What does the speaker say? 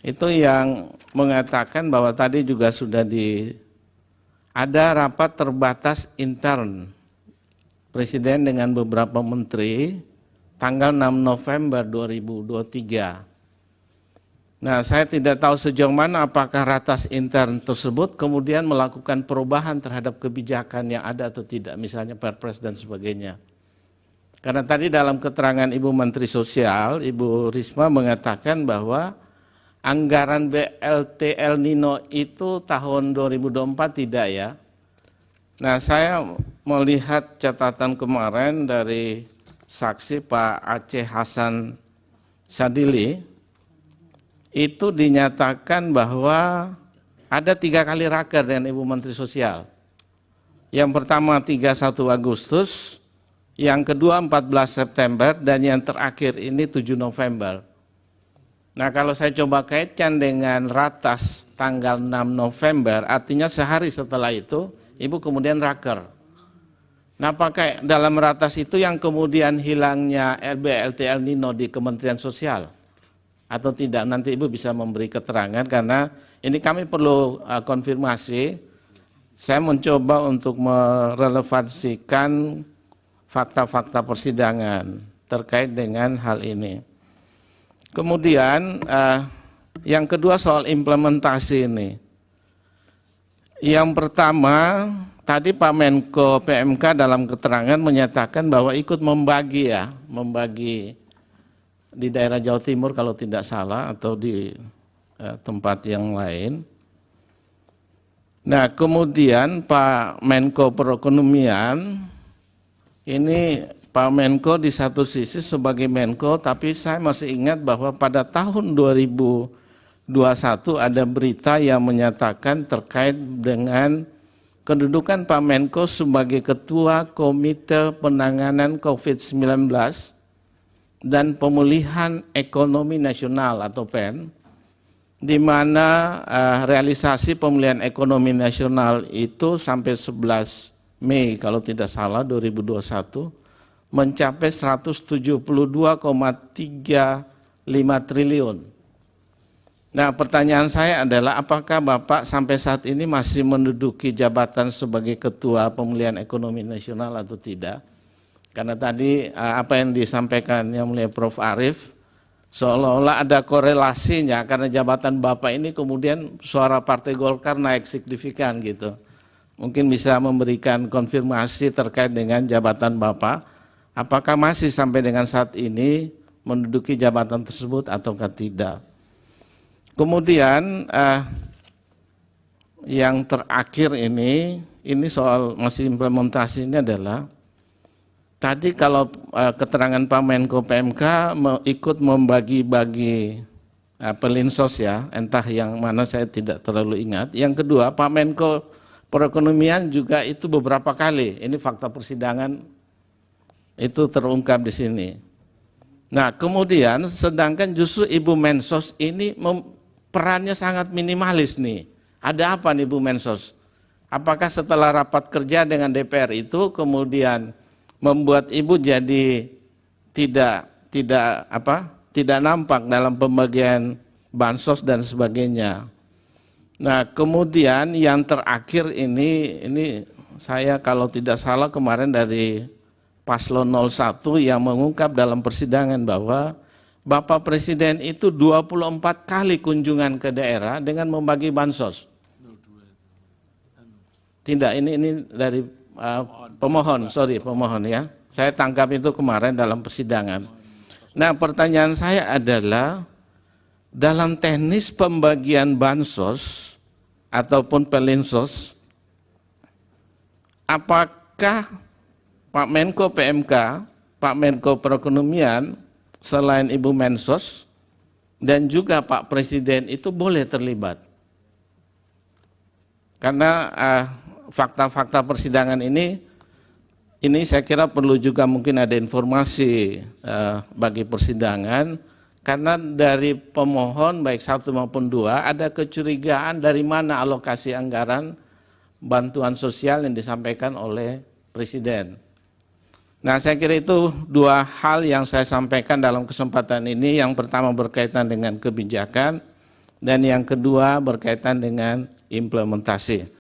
itu yang mengatakan bahwa tadi juga sudah ada rapat terbatas intern Presiden dengan beberapa menteri tanggal 6 November 2023. Nah, saya tidak tahu sejauh mana apakah ratas intern tersebut kemudian melakukan perubahan terhadap kebijakan yang ada atau tidak, misalnya Perpres dan sebagainya. Karena tadi dalam keterangan Ibu Menteri Sosial, Ibu Risma mengatakan bahwa anggaran BLT El Nino itu tahun 2024 tidak ya. Nah, saya melihat catatan kemarin dari saksi Pak Aceh Hasan Sadili, itu dinyatakan bahwa ada 3 kali raker dengan Ibu Menteri Sosial. Yang pertama 31 Agustus, yang kedua 14 September, dan yang terakhir ini 7 November. Nah, kalau saya coba kaitkan dengan ratas tanggal 6 November, artinya sehari setelah itu, Ibu kemudian raker. Nah, apakah dalam ratas itu yang kemudian hilangnya BLT El Nino di Kementerian Sosial? Atau tidak, nanti Ibu bisa memberi keterangan karena ini kami perlu konfirmasi. Saya mencoba untuk merelevansikan fakta-fakta persidangan terkait dengan hal ini. Kemudian yang kedua soal implementasi ini. Yang pertama, tadi Pak Menko PMK dalam keterangan menyatakan bahwa ikut membagi di daerah Jawa Timur kalau tidak salah atau di tempat yang lain. Nah, kemudian Pak Menko Perekonomian, ini Pak Menko di satu sisi sebagai Menko, tapi saya masih ingat bahwa pada tahun 2021 ada berita yang menyatakan terkait dengan kedudukan Pak Menko sebagai Ketua Komite Penanganan COVID-19 dan Pemulihan Ekonomi Nasional atau PEN, di mana realisasi pemulihan ekonomi nasional itu sampai 11 Mei kalau tidak salah 2021 mencapai 172,35 triliun. Nah, pertanyaan saya adalah apakah Bapak sampai saat ini masih menduduki jabatan sebagai Ketua Pemulihan Ekonomi Nasional atau tidak? Karena tadi apa yang disampaikan yang mulia Prof. Arief, seolah-olah ada korelasinya karena jabatan Bapak ini kemudian suara Partai Golkar naik signifikan gitu. Mungkin bisa memberikan konfirmasi terkait dengan jabatan Bapak, apakah masih sampai dengan saat ini menduduki jabatan tersebut ataukah tidak. Kemudian yang terakhir ini soal masih implementasi ini adalah, tadi kalau keterangan Pak Menko PMK ikut membagi-bagi pelinsos ya, entah yang mana saya tidak terlalu ingat. Yang kedua, Pak Menko Perekonomian juga itu beberapa kali, ini fakta persidangan itu terungkap di sini. Nah, kemudian sedangkan justru Ibu Mensos ini perannya sangat minimalis nih. Ada apa nih Bu Mensos? Apakah setelah rapat kerja dengan DPR itu kemudian membuat Ibu jadi tidak nampak dalam pembagian bansos dan sebagainya? Nah, kemudian yang terakhir ini saya kalau tidak salah kemarin dari Paslon 01 yang mengungkap dalam persidangan bahwa Bapak Presiden itu 24 kali kunjungan ke daerah dengan membagi bansos. Tidak, ini dari pemohon ya. Saya tangkap itu kemarin dalam persidangan. Nah, pertanyaan saya adalah dalam teknis pembagian bansos ataupun pelinsos, apakah Pak Menko PMK, Pak Menko Perekonomian, selain Ibu Mensos dan juga Pak Presiden itu boleh terlibat? Karena fakta-fakta persidangan ini saya kira perlu juga mungkin ada informasi bagi persidangan, karena dari pemohon baik 1 maupun 2 ada kecurigaan dari mana alokasi anggaran bantuan sosial yang disampaikan oleh Presiden. Nah, saya kira itu 2 hal yang saya sampaikan dalam kesempatan ini. Yang pertama berkaitan dengan kebijakan dan yang kedua berkaitan dengan implementasi.